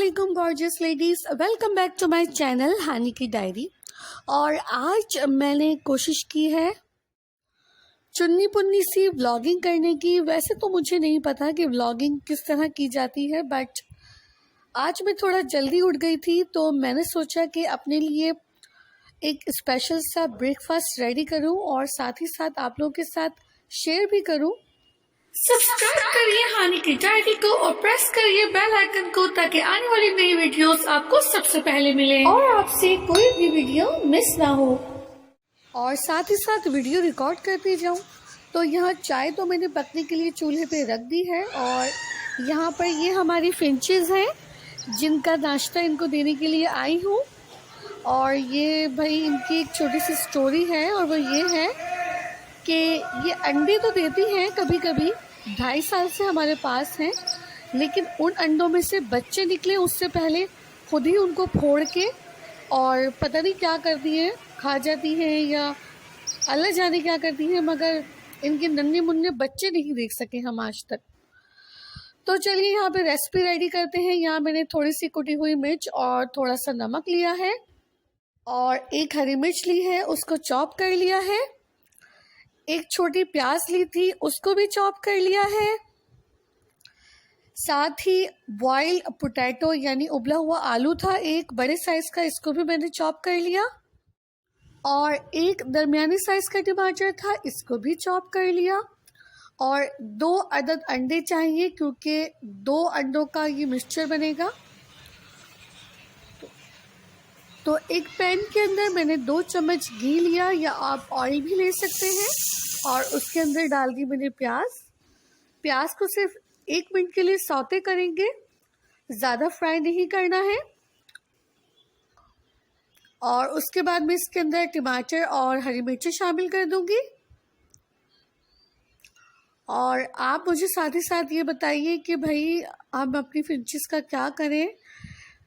अस्सलामुअलैकुम gorgeous ladies, welcome back to my channel Hani की diary. और आज मैंने कोशिश की है चुन्नी पुन्नी सी व्लॉगिंग करने की। वैसे तो मुझे नहीं पता कि व्लॉगिंग किस तरह की जाती है, बट आज मैं थोड़ा जल्दी उठ गई थी तो मैंने सोचा कि अपने लिए एक स्पेशल सा ब्रेकफास्ट रेडी करूं और साथ ही साथ आप लोगों के साथ शेयर भी करूं। सब्सक्राइब करिए हानी की डायरी को और प्रेस करिए बेल आइकन को ताकि आने वाली नई वीडियोस आपको सबसे पहले मिले और आपसे कोई भी वीडियो मिस ना हो। और साथ ही साथ वीडियो रिकॉर्ड करती जाऊं। तो यहाँ चाय तो मैंने पकने के लिए चूल्हे पे रख दी है और यहाँ पर ये हमारी फिंचेस हैं जिनका नाश्ता इनको देने के लिए आई हूँ। और ये भाई इनकी एक छोटी सी स्टोरी है और वो ये है कि ये अंडे तो देती हैं कभी कभी, 2.5 साल से हमारे पास हैं, लेकिन उन अंडों में से बच्चे निकले उससे पहले खुद ही उनको फोड़ के और पता नहीं क्या करती हैं, खा जाती हैं या अल्लाह जाने क्या करती हैं, मगर इनके नन्हे मुन्ने बच्चे नहीं देख सके हम आज तक। तो चलिए यहाँ पे रेसिपी रेडी करते हैं। यहाँ मैंने थोड़ी सी कुटी हुई मिर्च और थोड़ा सा नमक लिया है और एक हरी मिर्च ली है, उसको चॉप कर लिया है। एक छोटी प्याज ली थी, उसको भी चॉप कर लिया है। साथ ही बॉयल पोटैटो यानी उबला हुआ आलू था एक बड़े साइज का, इसको भी मैंने चॉप कर लिया। और एक दरमियानी साइज का टमाटर था, इसको भी चॉप कर लिया। और 2 अदद अंडे चाहिए क्योंकि 2 अंडों का ये मिक्सचर बनेगा। तो एक पैन के अंदर मैंने 2 चम्मच घी लिया या आप ऑयल भी ले सकते हैं और उसके अंदर डाल दी मैंने प्याज को सिर्फ 1 मिनट के लिए सौते करेंगे, ज़्यादा फ्राई नहीं करना है। और उसके बाद मैं इसके अंदर टमाटर और हरी मिर्ची शामिल कर दूंगी। और आप मुझे साथ ही साथ ये बताइए कि भाई हम अपनी फिंचेस का क्या करें,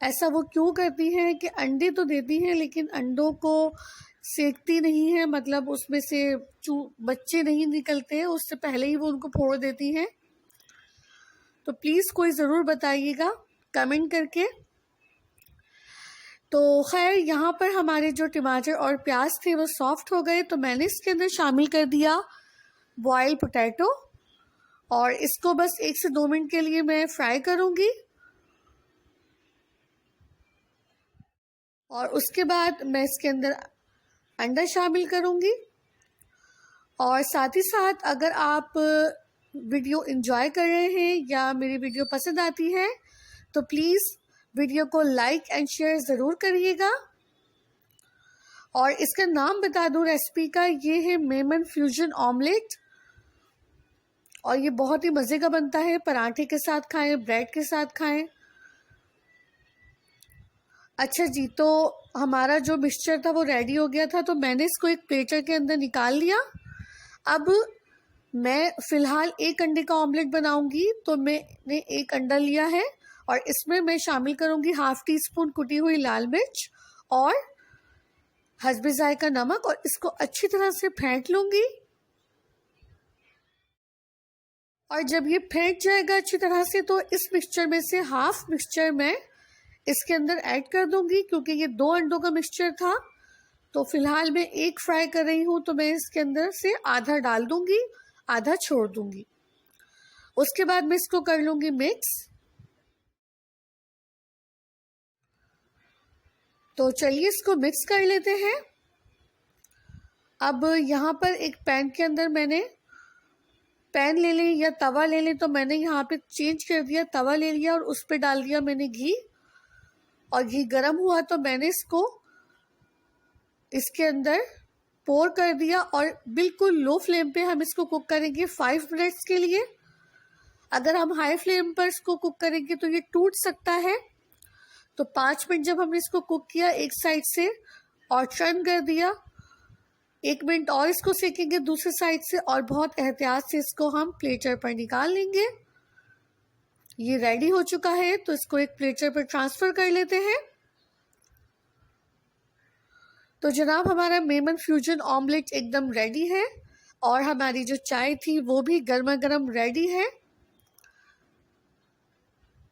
ऐसा वो क्यों करती हैं कि अंडे तो देती हैं लेकिन अंडों को सेकती नहीं है, मतलब उसमें से बच्चे नहीं निकलते हैं, उससे पहले ही वो उनको फोड़ देती हैं। तो प्लीज़ कोई ज़रूर बताइएगा कमेंट करके। तो खैर यहाँ पर हमारे जो टमाटर और प्याज थे वो सॉफ्ट हो गए, तो मैंने इसके अंदर शामिल कर दिया बॉयल पोटैटो और इसको बस 1 से 2 मिनट के लिए मैं फ्राई करूँगी। और उसके बाद मैं इसके अंदर अंडा शामिल करूँगी। और साथ ही साथ अगर आप वीडियो एंजॉय कर रहे हैं या मेरी वीडियो पसंद आती है तो प्लीज़ वीडियो को लाइक एंड शेयर ज़रूर करिएगा। और इसका नाम बता दूं रेसिपी का, ये है मेमन फ्यूजन ऑमलेट और ये बहुत ही मज़े का बनता है। पराठे के साथ खाएं, ब्रेड के साथ खाएं। अच्छा जी, तो हमारा जो मिक्सचर था वो रेडी हो गया था, तो मैंने इसको एक प्लेटर के अंदर निकाल लिया। अब मैं फ़िलहाल 1 अंडे का ऑमलेट बनाऊंगी, तो मैंने 1 अंडा लिया है और इसमें मैं शामिल करूंगी ½ टीस्पून कुटी हुई लाल मिर्च और हस्बे जायका नमक और इसको अच्छी तरह से फेंट लूंगी। और जब ये फेंट जाएगा अच्छी तरह से तो इस मिक्सचर में से हाफ मिक्सचर मैं इसके अंदर ऐड कर दूंगी, क्योंकि ये 2 अंडों का मिक्सचर था। तो फिलहाल मैं 1 फ्राई कर रही हूँ, तो मैं इसके अंदर से आधा डाल दूंगी, आधा छोड़ दूंगी। उसके बाद मैं इसको कर लूंगी मिक्स। तो चलिए इसको मिक्स कर लेते हैं। अब यहाँ पर एक पैन के अंदर मैंने पैन ले लें या तवा ले लें, तो मैंने यहाँ पे चेंज कर दिया, तवा ले लिया और उस पर डाल दिया मैंने घी। और घी गर्म हुआ तो मैंने इसको इसके अंदर पोर कर दिया और बिल्कुल लो फ्लेम पे हम इसको कुक करेंगे 5 मिनट्स के लिए। अगर हम हाई फ्लेम पर इसको कुक करेंगे तो ये टूट सकता है। तो 5 मिनट जब हमने इसको कुक किया एक साइड से और टर्न कर दिया, 1 मिनट और इसको सेकेंगे दूसरी साइड से और बहुत एहतियात से इसको हम प्लेटर पर निकाल लेंगे। ये रेडी हो चुका है, तो इसको एक प्लेटर पर ट्रांसफ़र कर लेते हैं। तो जनाब हमारा मेमन फ्यूजन ऑमलेट एकदम रेडी है और हमारी जो चाय थी वो भी गर्मा गर्म रेडी है।